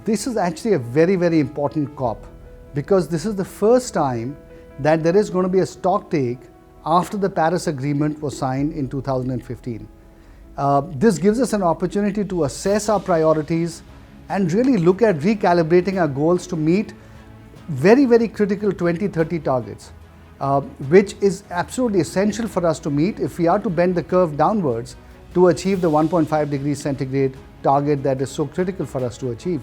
This is actually a very, very important COP because this is the first time that there is going to be a stock take after the Paris Agreement was signed in 2015. This gives us an opportunity to assess our priorities and really look at recalibrating our goals to meet very, very critical 2030 targets, which is absolutely essential for us to meet if we are to bend the curve downwards to achieve the 1.5 degrees centigrade target that is so critical for us to achieve.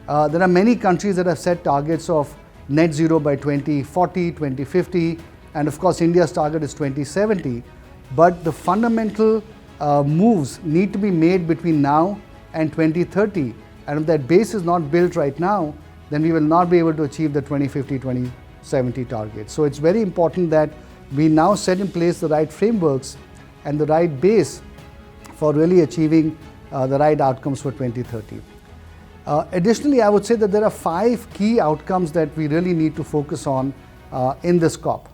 There are many countries that have set targets of net zero by 2040, 2050, and of course India's target is 2070. But the fundamental moves need to be made between now and 2030. And if that base is not built right now, then we will not be able to achieve the 2050, 2070 targets. So it's very important that we now set in place the right frameworks and the right base for really achieving the right outcomes for 2030. Additionally, I would say that there are 5 key outcomes that we really need to focus on in this COP,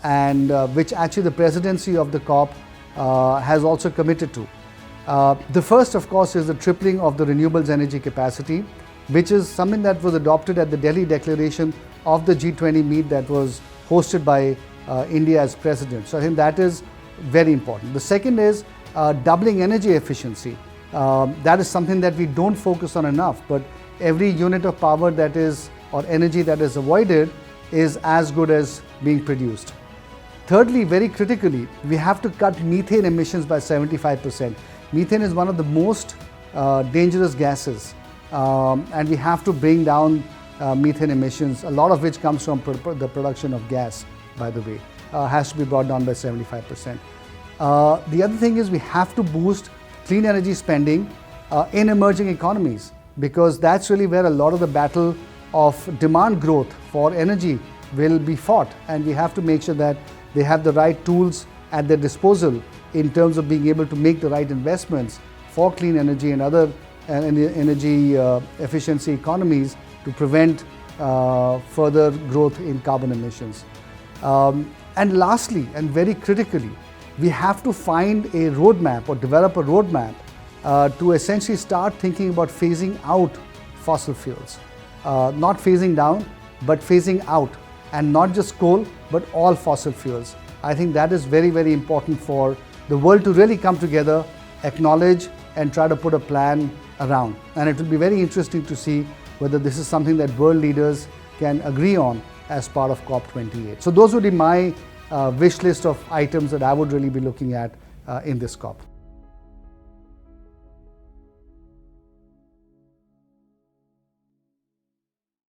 and which actually the presidency of the COP has also committed to. The first, of course, is the tripling of the renewables energy capacity, which is something that was adopted at the Delhi Declaration of the G20 meet that was hosted by India as president. So I think that is very important. The second is doubling energy efficiency. That is something that we don't focus on enough, but every unit of power that is, or energy that is avoided, is as good as being produced. Thirdly, very critically, we have to cut methane emissions by 75%. Methane is one of the most dangerous gases, and we have to bring down methane emissions, a lot of which comes from the production of gas, by the way, has to be brought down by 75%. The other thing is we have to boost clean energy spending in emerging economies, because that's really where a lot of the battle of demand growth for energy will be fought, and we have to make sure that they have the right tools at their disposal in terms of being able to make the right investments for clean energy and other energy efficiency economies to prevent further growth in carbon emissions. And lastly, and very critically, we have to find a roadmap or develop a roadmap to essentially start thinking about phasing out fossil fuels. Not phasing down, but phasing out, and not just coal, but all fossil fuels. I think that is very, very important for the world to really come together, acknowledge, and try to put a plan around. And it will be very interesting to see whether this is something that world leaders can agree on as part of COP28. So those would be my wish list of items that I would really be looking at in this COP.